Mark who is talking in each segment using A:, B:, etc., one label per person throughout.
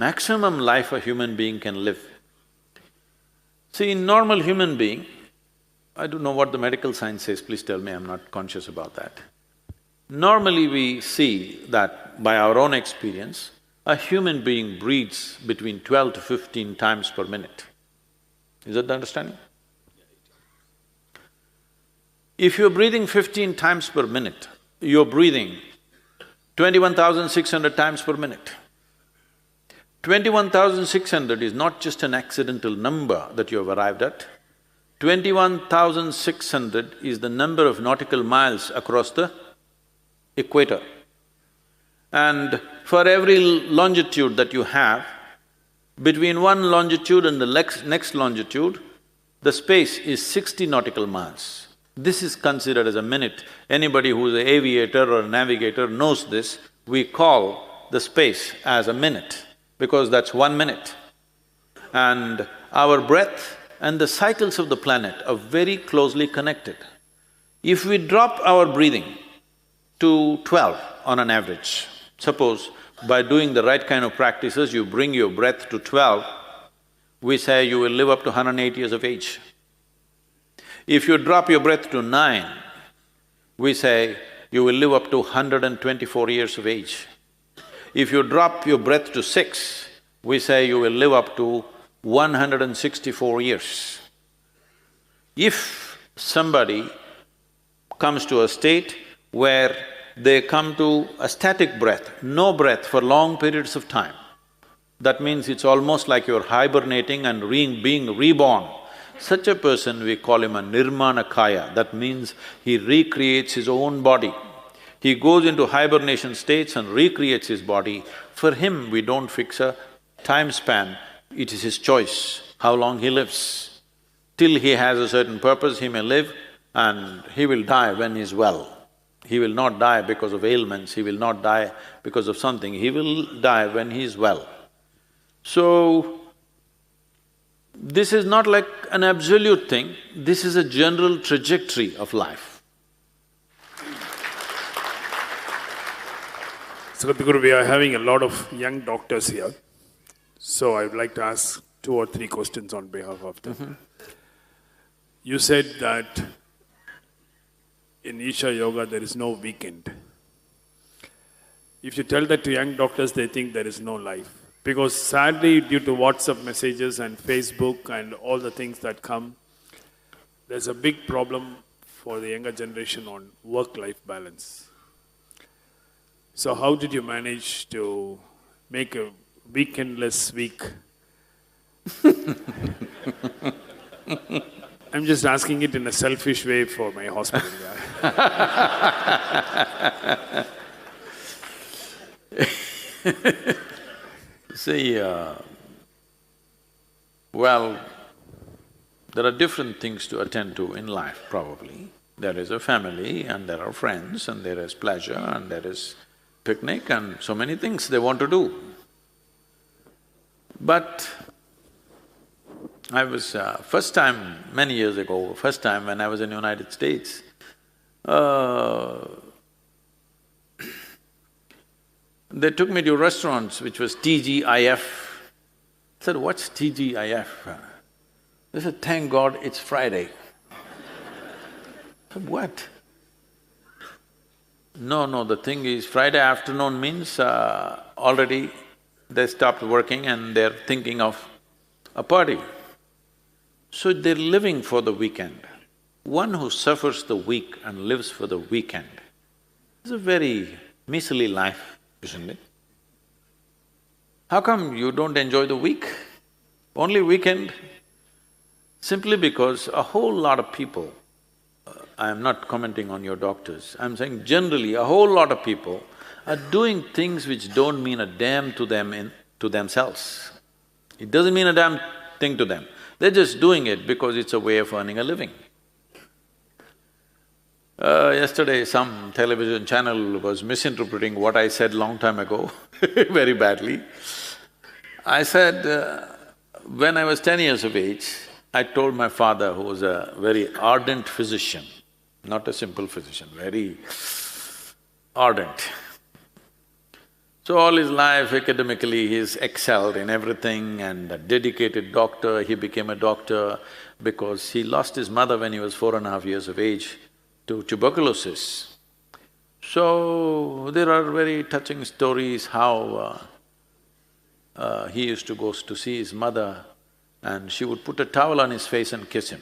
A: maximum life a human being can live? See, in normal human being, I don't know what the medical science says, please tell me, I'm not conscious about that. Normally we see that by our own experience, a human being breathes between 12 to 15 times per minute. Is that the understanding? If you're breathing 15 times per minute, you're breathing 21,600 times per minute. 21,600 is not just an accidental number that you have arrived at. 21,600 is the number of nautical miles across the equator. And for every longitude that you have, between one longitude and the next longitude, the space is 60 nautical miles. This is considered as a minute. Anybody who's an aviator or a navigator knows this. We call the space as a minute because that's 1 minute. And our breath and the cycles of the planet are very closely connected. If we drop our breathing to 12 on an average, suppose by doing the right kind of practices you bring your breath to 12, we say you will live up to 108 years of age. If you drop your breath to 9, we say you will live up to 124 years of age. If you drop your breath to 6, we say you will live up to 164 years. If somebody comes to a state where they come to a static breath, no breath for long periods of time, that means it's almost like you're hibernating and being reborn. Such a person, we call him a nirmanakaya, that means he recreates his own body. He goes into hibernation states and recreates his body. For him, we don't fix a time span, it is his choice how long he lives. Till he has a certain purpose, he may live and he will die when he's well. He will not die because of ailments, he will not die because of something, he will die when he is well. So, this is not like an absolute thing, this is a general trajectory of life.
B: Sadhguru, we are having a lot of young doctors here, so I would like to ask 2 or 3 questions on behalf of them. You said that in Isha Yoga there is no weekend. If you tell that to young doctors, they think there is no life. Because sadly, due to WhatsApp messages and Facebook and all the things that come, there's a big problem for the younger generation on work-life balance. So how did you manage to make a weekendless week? I'm just asking it in a selfish way for my hospital.
A: See, well, there are different things to attend to in life probably. There is a family and there are friends and there is pleasure and there is picnic and so many things they want to do. But I was… first time, many years ago, first time when I was in the United States, they took me to restaurants which was TGIF. I said, what's TGIF? They said, thank God it's Friday. I said, what? No, the thing is Friday afternoon means already they stopped working and they're thinking of a party. So they're living for the weekend. One who suffers the week and lives for the weekend is a very miserly life, isn't it? How come you don't enjoy the week? Only weekend? Simply because a whole lot of people, I am not commenting on your doctors, I'm saying generally a whole lot of people are doing things which don't mean a damn to them to themselves. It doesn't mean a damn thing to them. They're just doing it because it's a way of earning a living. Yesterday some television channel was misinterpreting what I said long time ago very badly. I said, when I was 10 years of age, I told my father, who was a very ardent physician, not a simple physician, very ardent. So all his life academically he's excelled in everything and a dedicated doctor. He became a doctor because he lost his mother when he was 4.5 years of age to tuberculosis. So there are very touching stories how he used to go to see his mother and she would put a towel on his face and kiss him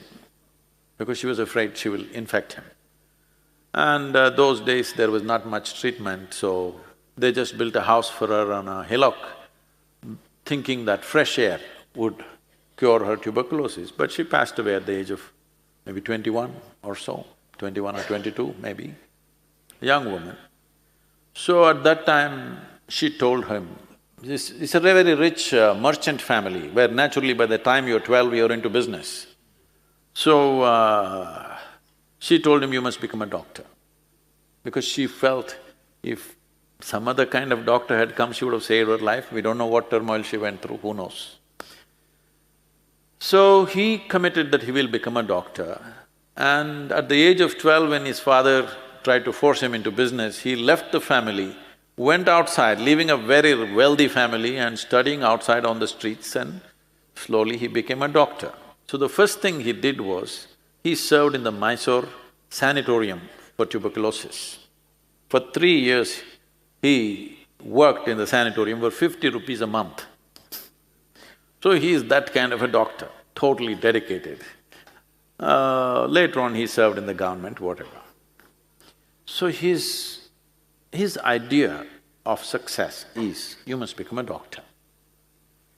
A: because she was afraid she will infect him. And those days there was not much treatment, so they just built a house for her on a hillock, thinking that fresh air would cure her tuberculosis, but she passed away at the age of maybe 21 or so, 21 or 22 maybe, a young woman. So at that time, she told him, it's a very rich merchant family, where naturally by the time you're 12, you're into business. So, she told him, you must become a doctor. Because she felt if some other kind of doctor had come, she would have saved her life. We don't know what turmoil she went through, who knows. So, he committed that he will become a doctor. And at the age of 12, when his father tried to force him into business, he left the family, went outside, leaving a very wealthy family and studying outside on the streets, and slowly he became a doctor. So the first thing he did was, he served in the Mysore sanatorium for tuberculosis. For 3 years, he worked in the sanatorium for 50 rupees a month. So he is that kind of a doctor, totally dedicated. Later on, he served in the government, whatever. So his idea of success is, you must become a doctor.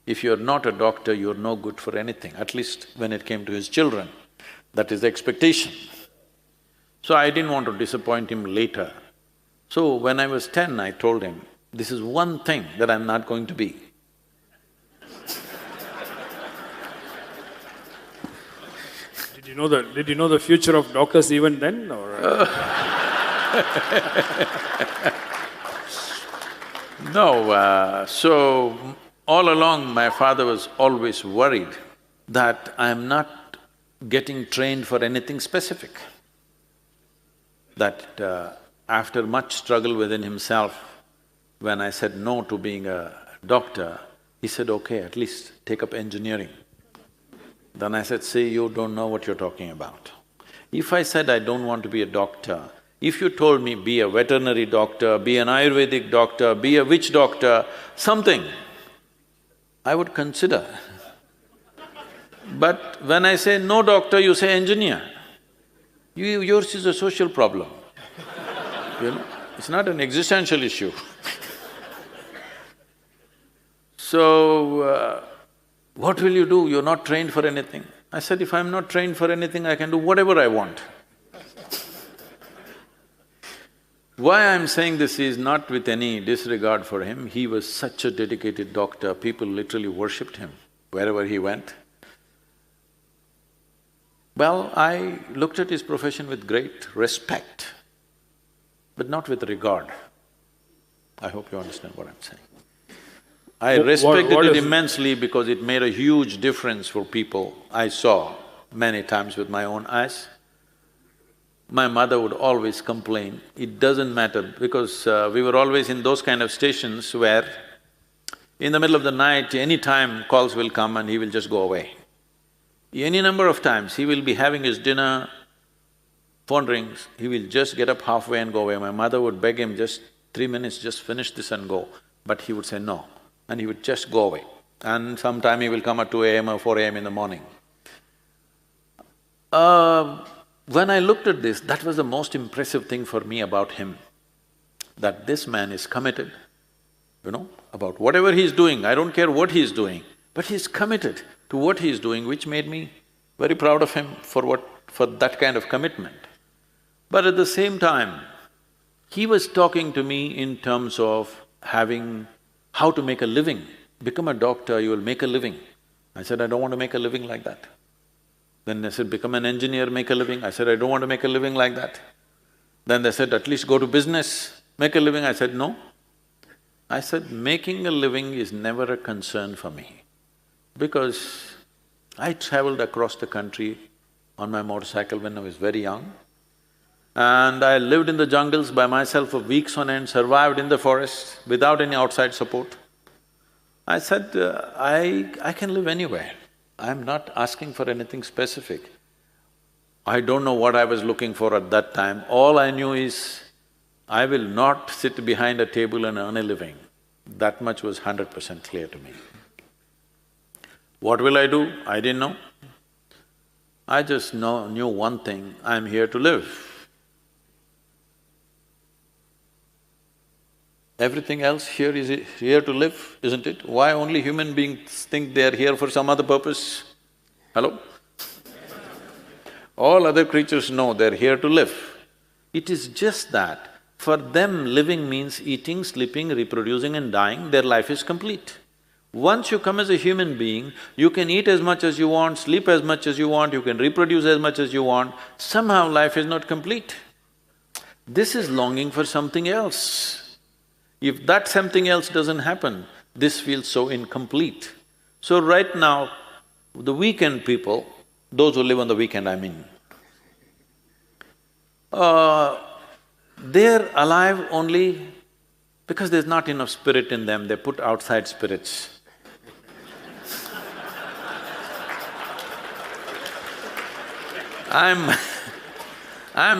A: If you're not a doctor, you're no good for anything, at least when it came to his children. That is the expectation. So I didn't want to disappoint him later. So when I was 10, I told him, this is one thing that I'm not going to be.
B: Did you know the future of doctors even then, or?
A: No, so all along my father was always worried that I am not getting trained for anything specific. That after much struggle within himself, when I said no to being a doctor, he said, okay, at least take up engineering. Then I said, see, you don't know what you're talking about. If I said I don't want to be a doctor, if you told me be a veterinary doctor, be an Ayurvedic doctor, be a witch doctor, something, I would consider. But when I say no doctor, you say engineer. Yours is a social problem, you know, it's not an existential issue. So, what will you do? You're not trained for anything. I said, if I'm not trained for anything, I can do whatever I want. Why I'm saying this is not with any disregard for him. He was such a dedicated doctor, people literally worshipped him wherever he went. Well, I looked at his profession with great respect, but not with regard. I hope you understand what I'm saying. I respected it immensely because it made a huge difference for people. I saw many times with my own eyes. My mother would always complain, it doesn't matter, because we were always in those kind of stations where in the middle of the night, any time calls will come and he will just go away. Any number of times, he will be having his dinner, phone rings, he will just get up halfway and go away. My mother would beg him, just 3 minutes, just finish this and go. But he would say no, and he would just go away. And sometime he will come at 2 a.m. or 4 a.m. in the morning. When I looked at this, that was the most impressive thing for me about him, that this man is committed, you know, about whatever he's doing, I don't care what he's doing, but he's committed to what he's doing, which made me very proud of him for that kind of commitment. But at the same time, he was talking to me in terms of having… how to make a living. Become a doctor, you will make a living. I said, I don't want to make a living like that. Then they said, become an engineer, make a living. I said, I don't want to make a living like that. Then they said, at least go to business, make a living. I said, no. I said, making a living is never a concern for me, because I traveled across the country on my motorcycle when I was very young. And I lived in the jungles by myself for weeks on end, survived in the forest without any outside support. I said, I can live anywhere. I'm not asking for anything specific. I don't know what I was looking for at that time. All I knew is, I will not sit behind a table and earn a living. That much was 100% clear to me. What will I do? I didn't know. I just knew one thing, I'm here to live. Everything else here is here to live, isn't it? Why only human beings think they are here for some other purpose? Hello? All other creatures know they're here to live. It is just that for them living means eating, sleeping, reproducing and dying, their life is complete. Once you come as a human being, you can eat as much as you want, sleep as much as you want, you can reproduce as much as you want, somehow life is not complete. This is longing for something else. If that something else doesn't happen, this feels so incomplete. So right now, the weekend people, those who live on the weekend, I mean, they're alive only because there's not enough spirit in them, they put outside spirits. I'm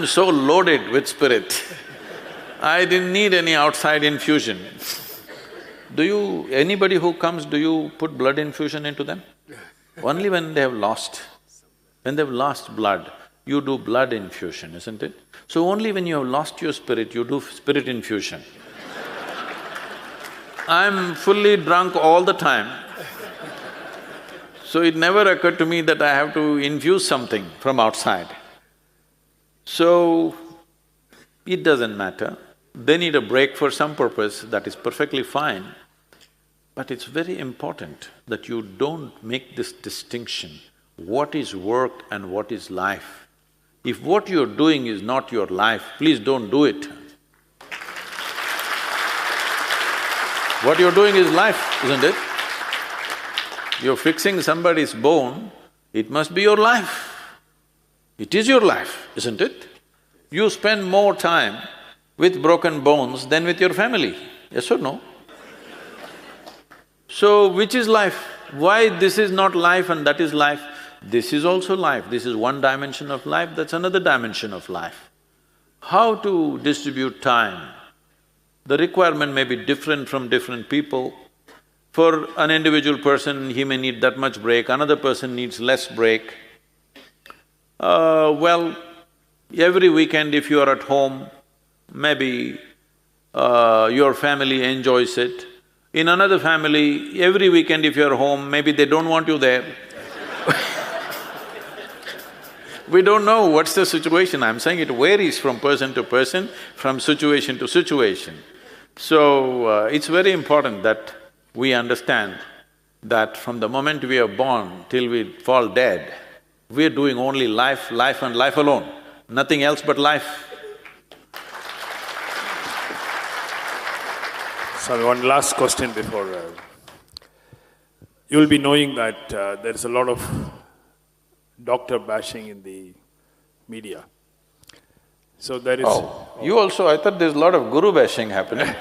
A: so loaded with spirit. I didn't need any outside infusion. Anybody who comes, do you put blood infusion into them? Only when they have lost. When they've lost blood, you do blood infusion, isn't it? So only when you have lost your spirit, you do spirit infusion. I'm fully drunk all the time. So it never occurred to me that I have to infuse something from outside. So, it doesn't matter. They need a break for some purpose, that is perfectly fine. But it's very important that you don't make this distinction, what is work and what is life. If what you're doing is not your life, please don't do it. What you're doing is life, isn't it? You're fixing somebody's bone, it must be your life. It is your life, isn't it? You spend more time with broken bones than with your family, yes or no? So, which is life? Why this is not life and that is life? This is also life, this is one dimension of life, that's another dimension of life. How to distribute time? The requirement may be different from different people. For an individual person, he may need that much break, another person needs less break. Well, every weekend if you are at home, maybe your family enjoys it. In another family, every weekend if you're home, maybe they don't want you there. We don't know what's the situation, I'm saying it varies from person to person, from situation to situation. So, it's very important that we understand that from the moment we are born till we fall dead, we're doing only life, life and life alone, nothing else but life.
B: So one last question before… you'll be knowing that there's a lot of doctor bashing in the media. So there is…
A: Oh, you also… I thought there's a lot of guru bashing happening.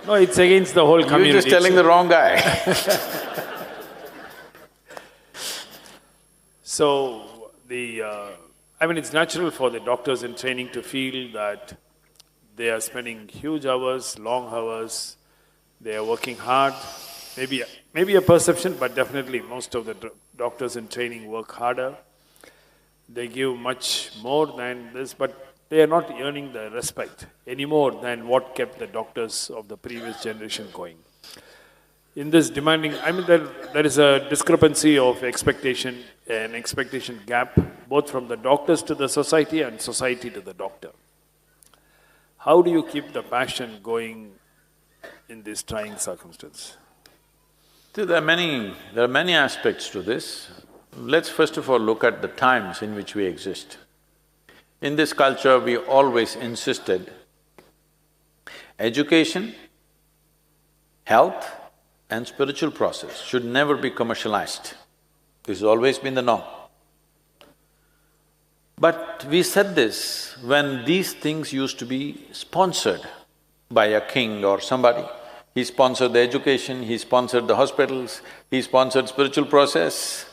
B: No, it's against the whole community.
A: You're just telling the wrong guy.
B: So, I mean, it's natural for the doctors in training to feel that they are spending huge hours, long hours, they are working hard. Maybe a perception, but definitely most of the doctors in training work harder. They give much more than this, but they are not earning the respect any more than what kept the doctors of the previous generation going. In this demanding… I mean, there is a discrepancy of expectation, an expectation gap, both from the doctors to the society and society to the doctor. How do you keep the passion going in this trying circumstance?
A: There are many aspects to this. Let's first of all look at the times in which we exist. In this culture, we always insisted education, health and spiritual process should never be commercialized. This has always been the norm. But we said this when these things used to be sponsored by a king or somebody. He sponsored the education, he sponsored the hospitals, he sponsored spiritual process.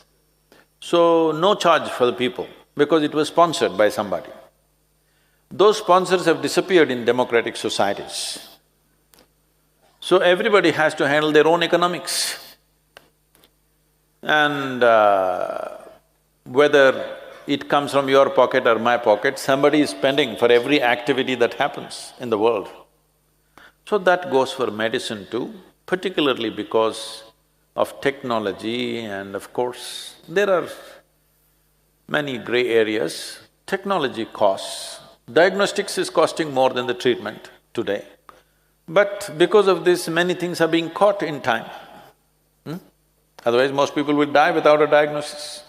A: So, no charge for the people because it was sponsored by somebody. Those sponsors have disappeared in democratic societies. So everybody has to handle their own economics. And whether it comes from your pocket or my pocket, somebody is spending for every activity that happens in the world. So that goes for medicine too, particularly because of technology and of course, there are many gray areas. Technology costs. Diagnostics is costing more than the treatment today. But because of this, many things are being caught in time. Otherwise, most people will die without a diagnosis.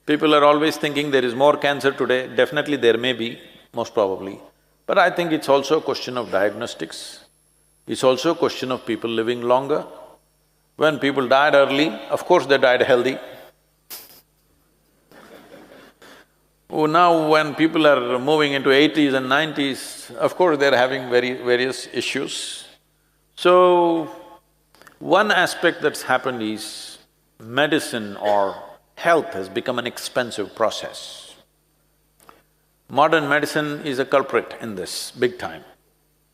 A: People are always thinking there is more cancer today, definitely there may be, most probably. But I think it's also a question of diagnostics. It's also a question of people living longer. When people died early, of course they died healthy. Oh, now when people are moving into 80s and 90s, of course they're having various issues. So, one aspect that's happened is medicine or health has become an expensive process. Modern medicine is a culprit in this, big time,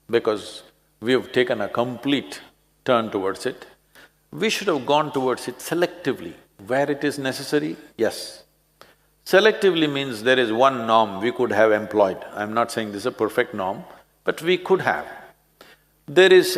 A: because we have taken a complete turn towards it. We should have gone towards it selectively. Where it is necessary, yes. Selectively means there is one norm we could have employed. I'm not saying this is a perfect norm, but we could have. There is